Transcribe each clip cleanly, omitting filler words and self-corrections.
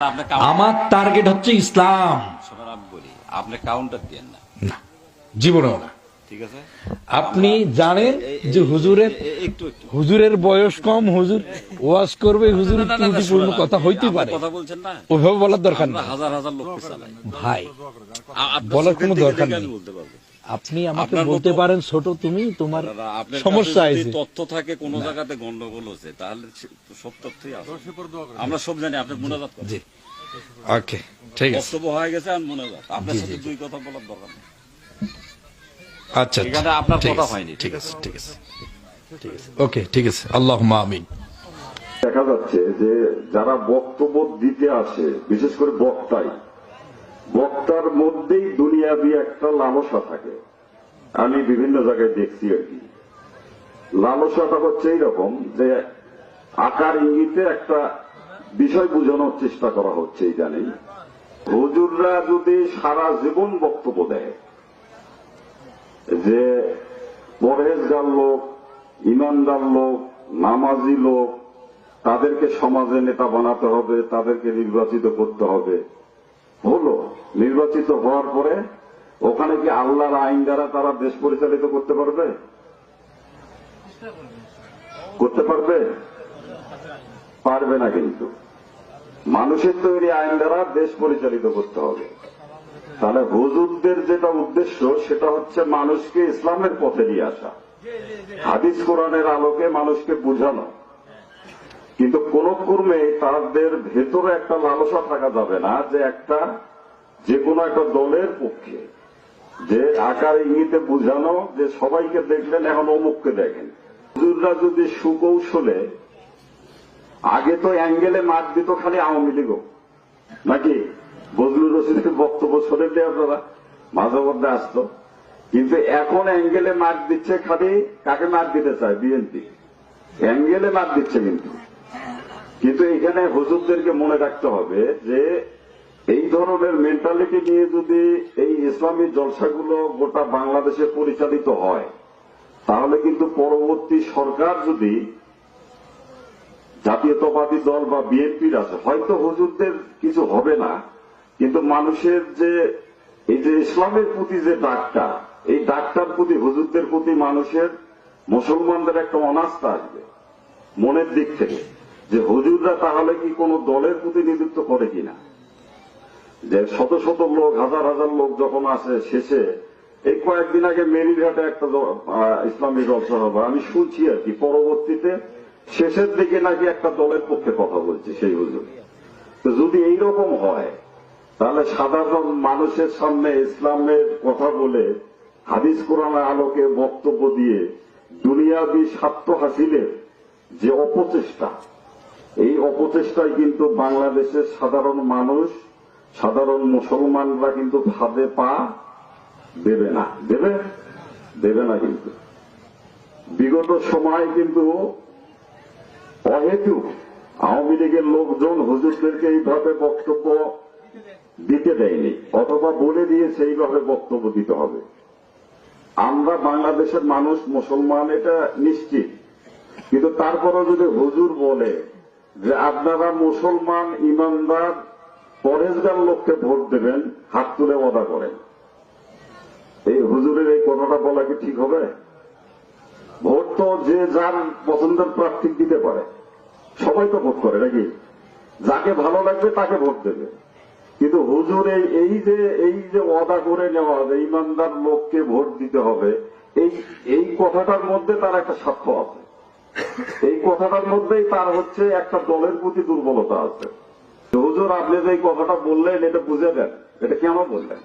আমার টার্গেট হচ্ছে ইসলাম। বলি আপনি কাউন্টার দেন না, জীবনেও না। ঠিক আছে, আপনি জানেন যে হুজুরের বয়স কম, হুজুর ওয়াজ করবে, হুজুরের ত্রুটিপূর্ণ কথা হইতে পারে, কথা বলছেন না, ওইভাবে বলার দরকার নেই। হাজার হাজার লোককে চালাই ভাই, বলার কোনো দরকার নেই। আপনি আমাকে বলতে পারেন ছোট, তুমি তোমার সমস্যা আছে, তথ্য থাকে কোন জায়গাতে গন্ডগোল হচ্ছে, তাহলে সব তথ্যই আছে, আমরা সব জানি। আপনি মুনাজাত করেন, জি ওকে ঠিক আছে, বক্তব্য হয়ে গেছে, আর মুনাজাত আপনার সাথে দুই কথা বলার দরকার নেই। আচ্ছা, এখানে আপনার কথা হয়নি, ঠিক আছে ঠিক আছে ঠিক আছে, ওকে ঠিক আছে, আল্লাহুম্মা আমিন। দেখা যাচ্ছে যে যারা বক্তব্য দিতে আসে, বিশেষ করে বক্তার মধ্যেই দুনিয়াবি একটা লালসা থাকে। আমি বিভিন্ন জায়গায় দেখছি আর কি, লালসাটা হচ্ছে এইরকম যে আকার ইঙ্গিতে একটা বিষয় বোঝানোর চেষ্টা করা হচ্ছে। এই জানি হুজুররা যদি সারা জীবন বক্তব্য দেয় যে পরহেজগার লোক, ইমানদার লোক, নামাজি লোক, তাদেরকে সমাজে নেতা বানাতে হবে, তাদেরকে নির্বাচিত করতে হবে, হলো নির্বাচিত হওয়ার পরে ওখানে কি আল্লাহর আইন দ্বারা তারা দেশ পরিচালিত করতে পারবে? করতে পারবে? পারবে না। কিন্তু মানুষের তৈরি আইন দ্বারা দেশ পরিচালিত করতে হবে। তাহলে হুজুরদের যেটা উদ্দেশ্য সেটা হচ্ছে মানুষকে ইসলামের পথে নিয়ে আসা, হাদিস কোরআনের আলোকে মানুষকে বোঝানো। কিন্তু কোন কর্মে তাদের ভেতরে একটা লালসা থাকা যাবে না যে কোনো একটা দলের পক্ষে, যে আকার ইঙ্গিতে বোঝানো যে সবাইকে দেখলেন এখন অমুককে দেখেন। হুজুররা যদি সুকৌশলে, আগে তো অ্যাঙ্গেলে মার দিত খালি আওয়ামী লীগ, নাকি বজলুর রশিদের বক্তব্য শোনেননি আপনারা, মাঝে মধ্যে আসতো, কিন্তু এখন অ্যাঙ্গেলে মার দিচ্ছে খালি কাকে মার দিতে চায়? বিএনপি অ্যাঙ্গেলে মার দিচ্ছে। কিন্তু এখানে হুজুরদেরকে মনে রাখতে হবে যে এই ধরনের মেন্টালিটি নিয়ে যদি এই ইসলামী জলসাগুলো গোটা বাংলাদেশে পরিচালিত হয়, তাহলে কিন্তু পরবর্তী সরকার যদি জাতীয়তাবাদী দল বা বিএনপির আছে, হয়তো হুজুরদের কিছু হবে না, কিন্তু মানুষের যে এই যে ইসলামের প্রতি যে ডাকটা, এই ডাকটার প্রতি, হুজুরদের প্রতি মানুষের, মুসলমানদের একটা অনাস্থা আসবে মনের দিক থেকে, যে হুজুররা তাহলে কি কোন দলের প্রতিনিধিত্ব করে কিনা। যে শত শত লোক, হাজার হাজার লোক যখন আসে, শেষে এই কয়েকদিন আগে মেরিঘাটে একটা ইসলামী জলসা হবে, আমি শুনছি আর কি, পরবর্তীতে শেষের দিকে নাকি একটা দলের পক্ষে কথা বলছে সেই হুজুর। তো যদি এইরকম হয়, তাহলে সাধারণ মানুষের সামনে ইসলামের কথা বলে, হাদিস কোরআনের আলোকে বক্তব্য দিয়ে দুনিয়াবি স্বার্থ হাসিলের যে অপচেষ্টা, এই অপচেষ্টায় কিন্তু বাংলাদেশের সাধারণ মানুষ, সাধারণ মুসলমানরা কিন্তু ফাঁদে পা দেবে না, দেবে না। কিন্তু বিগত সময় কিন্তু অহেতুক আওয়ামী লীগের লোকজন হুজুরদেরকে এইভাবে বক্তব্য দিতে দেয়নি, অথবা বলে দিয়েছে এইভাবে বক্তব্য দিতে হবে। আমরা বাংলাদেশের মানুষ মুসলমান, এটা নিশ্চিত। কিন্তু তারপরে যদি হুজুর বলে যে আপনারা মুসলমান, ইমানদার, পরহেজগার লোককে ভোট দেবেন, হাত তুলে ওয়াদা করেন, এই হুজুরের এই কথাটা বলা কি ঠিক হবে? ভোট তো যে যার পছন্দের প্রার্থী দিতে পারে, সবাই তো ভোট করে নাকি, যাকে ভালো লাগবে তাকে ভোট দেবে। কিন্তু হুজুর এই যে ওয়াদা করে নেওয়া, যে ইমানদার লোককে ভোট দিতে হবে, এই কথাটার মধ্যে তার একটা স্বার্থ আছে, এই কথাটার মধ্যেই তার হচ্ছে একটা দলের প্রতি দুর্বলতা আছে। হুজুর আপনি যে কথাটা বললেন, এটা বুঝে দেন, এটা কেন বললেন?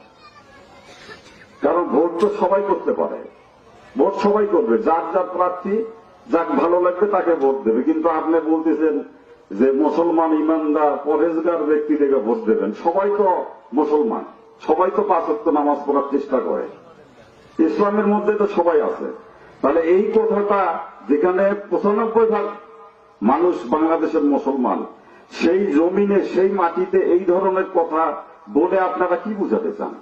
কারণ ভোট তো সবাই করতে পারে, ভোট সবাই করবে, যার যার প্রার্থী যাক ভালো লাগবে তাকে ভোট দেবে। কিন্তু আপনি বলতেছেন যে মুসলমান, ইমানদার, পরহেজগার ব্যক্তি থেকে ভোট দেবেন। সবাই তো মুসলমান, সবাই তো 5 ওয়াক্ত নামাজ পড়ার চেষ্টা করে, ইসলামের মধ্যে তো সবাই আছে। তাহলে এই কথাটা, যেখানে 95% মানুষ বাংলাদেশের মুসলমান, সেই জমিনে, সেই মাটিতে এই ধরনের কথা বলে আপনারা কি বুঝাতে চান?